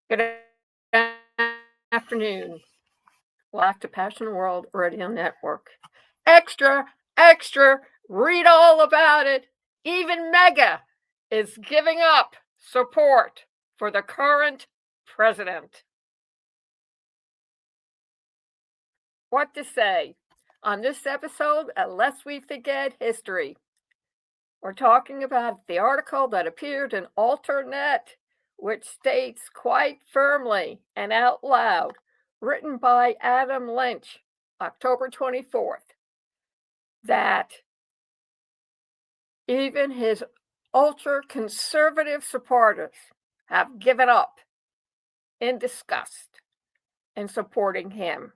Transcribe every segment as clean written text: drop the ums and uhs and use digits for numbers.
Good afternoon. Black to Passion World Radio Network. Extra, extra, read all about it. Even MAGA is giving up support for the current president. What to say? On this episode, Lest We Forget History, we're talking about the article that appeared in Alternet, which states quite firmly and out loud, written by Adam Lynch, October 24th, that even his ultra-conservative supporters have given up in disgust in supporting him.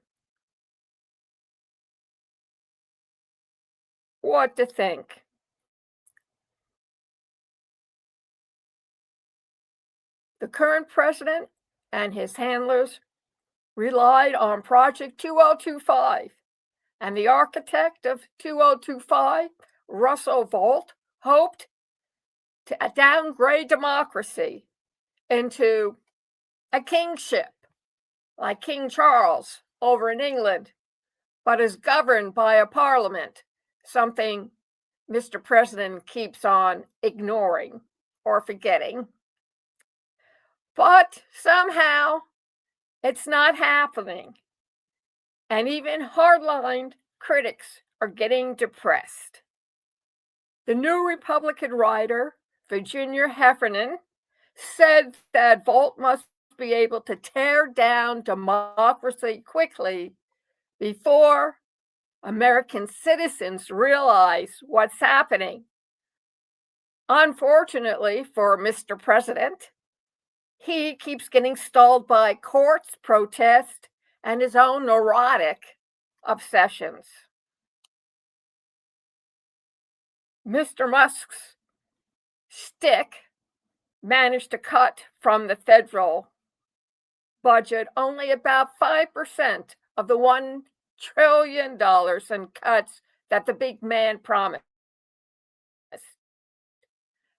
What to think? The current president and his handlers relied on Project 2025, and the architect of 2025, Russell Vought, hoped to downgrade democracy into a kingship like King Charles over in England, but is governed by a parliament, something Mr. President keeps on ignoring or forgetting. But somehow it's not happening, and even hardline critics are getting depressed. The New Republican writer, Virginia Heffernan, said that Vought must be able to tear down democracy quickly before American citizens realize what's happening. Unfortunately for Mr. President, he keeps getting stalled by courts, protests, and his own neurotic obsessions. Mr. Musk's stick managed to cut from the federal budget only about 5% of the $1 trillion in cuts that the big man promised.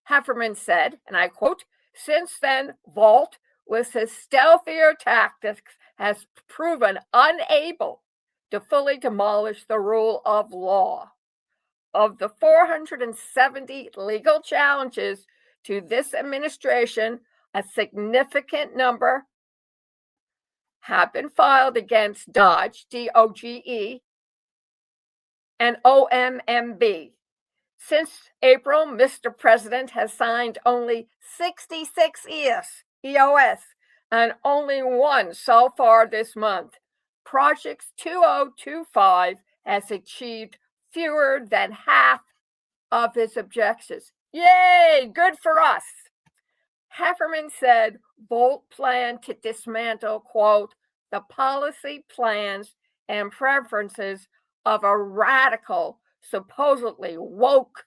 Heffernan said, and I quote, "Since then, Vought, with his stealthier tactics, has proven unable to fully demolish the rule of law. Of the 470 legal challenges to this administration, a significant number have been filed against Dodge, DOGE, and OMMB. Since April, Mr. President has signed only 66 EOS, and only one so far this month. Project 2025 has achieved fewer than half of his objectives. Yay, good for us." Heffernan said Vought planned to dismantle, quote, "the policy plans and preferences of a radical, supposedly woke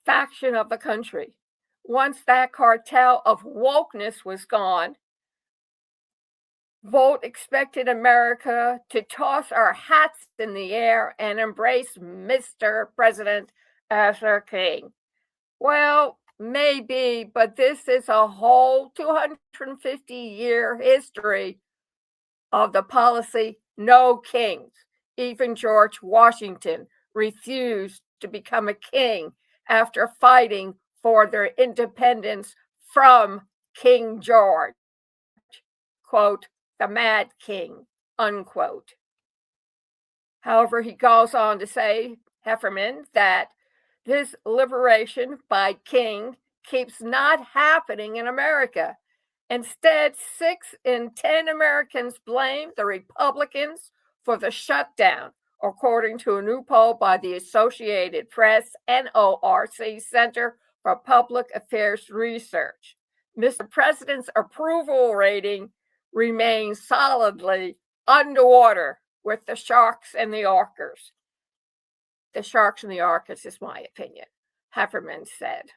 faction of the country. Once that cartel of wokeness was gone, Vought expected America to toss our hats in the air and embrace Mr. President as our king." Well, maybe, but this is a whole 250-year history of the policy no kings. Even George Washington refused to become a king after fighting for their independence from King George, quote, "the Mad King," unquote. However, he goes on to say, Heffernan, that this liberation by king keeps not happening in America. Instead, 6 in 10 Americans blame the Republicans for the shutdown, according to a new poll by the Associated Press NORC Center for Public Affairs Research. Mr. President's approval rating remains solidly underwater with the sharks and the orcas. The sharks and the orcas is my opinion, Heffernan said.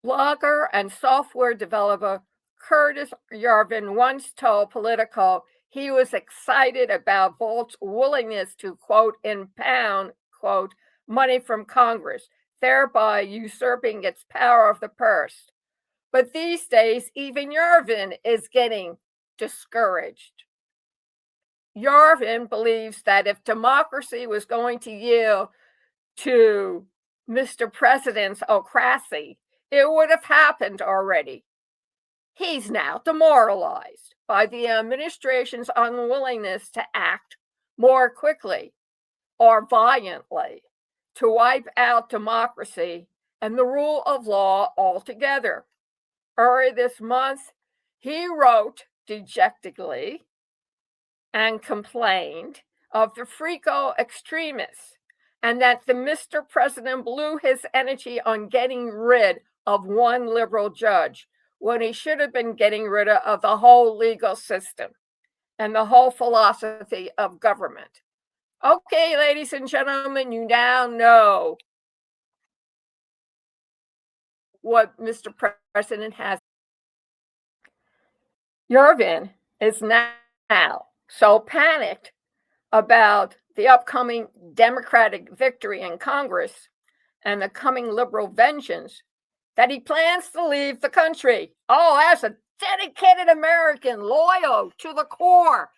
Blogger and software developer Curtis Yarvin once told Politico he was excited about Vaught's willingness to, quote, impound, quote, money from Congress, thereby usurping its power of the purse. But these days, even Yarvin is getting discouraged. Yarvin believes that if democracy was going to yield to Mr. President's ocracy, it would have happened already. He's now demoralized by the administration's unwillingness to act more quickly or violently to wipe out democracy and the rule of law altogether. Earlier this month, he wrote dejectedly and complained of the FRICO extremists and that the Mr. President blew his energy on getting rid of one liberal judge when he should have been getting rid of the whole legal system and the whole philosophy of government. Okay, ladies and gentlemen, you now know what Mr. President has. Yarvin is now so panicked about the upcoming Democratic victory in Congress and the coming liberal vengeance that he plans to leave the country. Oh, as a dedicated American, loyal to the core.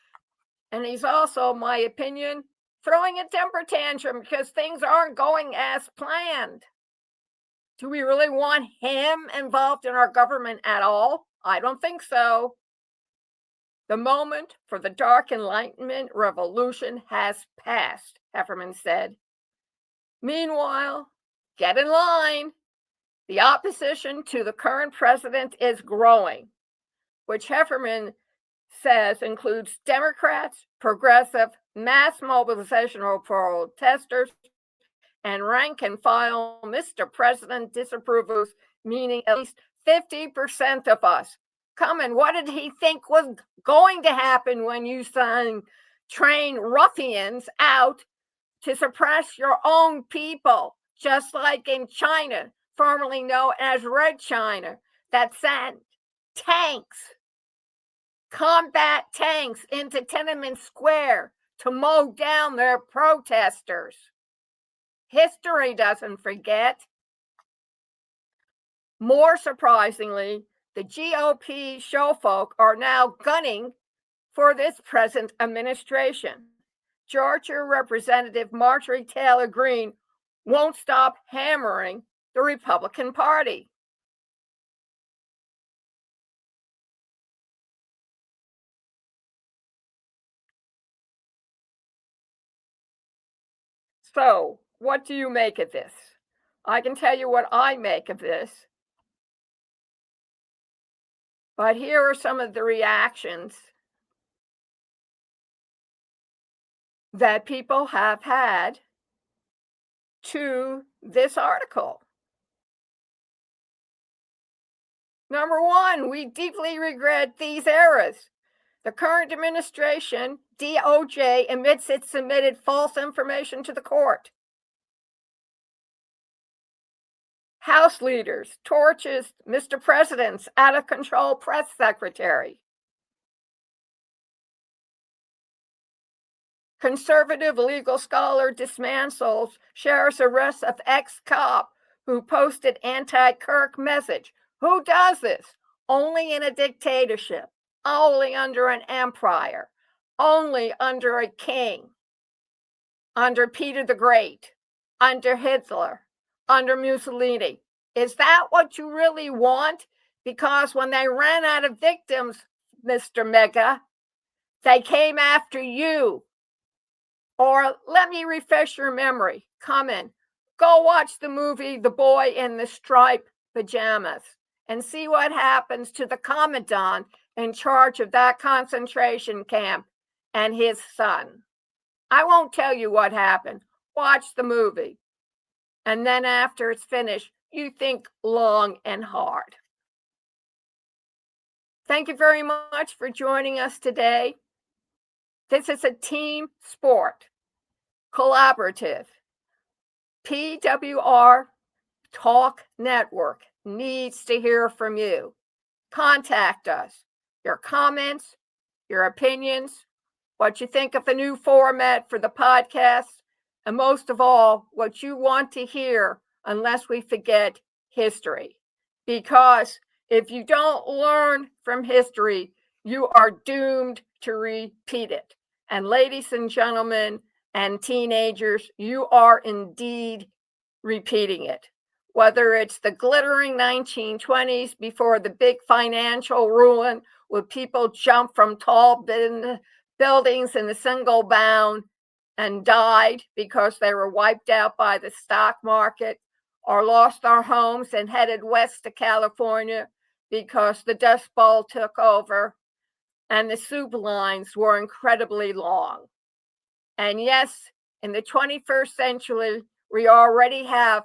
And he's also, in my opinion, throwing a temper tantrum because things aren't going as planned. Do we really want him involved in our government at all? I don't think so. The moment for the dark Enlightenment revolution has passed, Hefferman said. Meanwhile, get in line. The opposition to the current president is growing, which Hefferman says includes Democrats, progressive, mass mobilization protesters, and rank and file Mr. President disapprovers, meaning at least 50% of us. Come on, what did he think was going to happen when you train ruffians out to suppress your own people, just like in China, formerly known as Red China, that sent tanks, combat tanks into Tiananmen Square to mow down their protesters. History doesn't forget. More surprisingly, the GOP showfolk are now gunning for this present administration. Georgia Representative Marjorie Taylor Greene won't stop hammering the Republican Party. So, what do you make of this? I can tell you what I make of this. But here are some of the reactions that people have had to this article. Number one, we deeply regret these errors. The current administration, DOJ, admits it submitted false information to the court. House leaders torches Mr. President's out-of-control press secretary. Conservative legal scholar dismantles sheriff's arrest of ex-cop who posted anti-Kirk message. Who does this? Only in a dictatorship, only under an empire, only under a king, under Peter the Great, under Hitler, under Mussolini. Is that what you really want? Because when they ran out of victims, Mr. Mega, they came after you. Or let me refresh your memory. Come in. Go watch the movie The Boy in the Striped Pajamas and see what happens to the commandant in charge of that concentration camp and his son. I won't tell you what happened. Watch the movie. And then after it's finished, you think long and hard. Thank you very much for joining us today. This is a team sport, collaborative. PWR Talk Network needs to hear from you. Contact us. Your comments, your opinions, what you think of the new format for the podcast, and most of all, what you want to hear, unless we forget history. Because If you don't learn from history, you are doomed to repeat it. And ladies and gentlemen and teenagers, you are indeed repeating it. Whether it's the glittering 1920s before the big financial ruin, where people jumped from tall buildings in the single bound and died because they were wiped out by the stock market, or lost our homes and headed west to California because the Dust Bowl took over and the soup lines were incredibly long. And yes, in the 21st century, we already have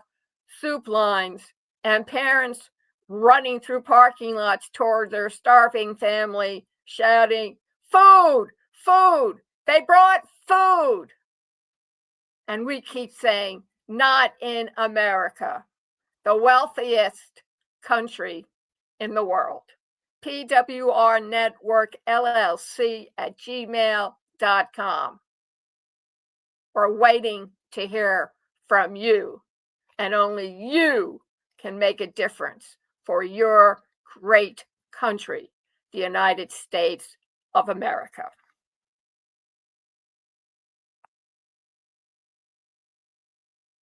soup lines and parents running through parking lots toward their starving family, shouting, "Food, food, they brought food." And we keep saying, "Not in America, the wealthiest country in the world." PWR Network LLC at gmail.com. We're waiting to hear from you, and only you can make a difference for your great country, the United States of America.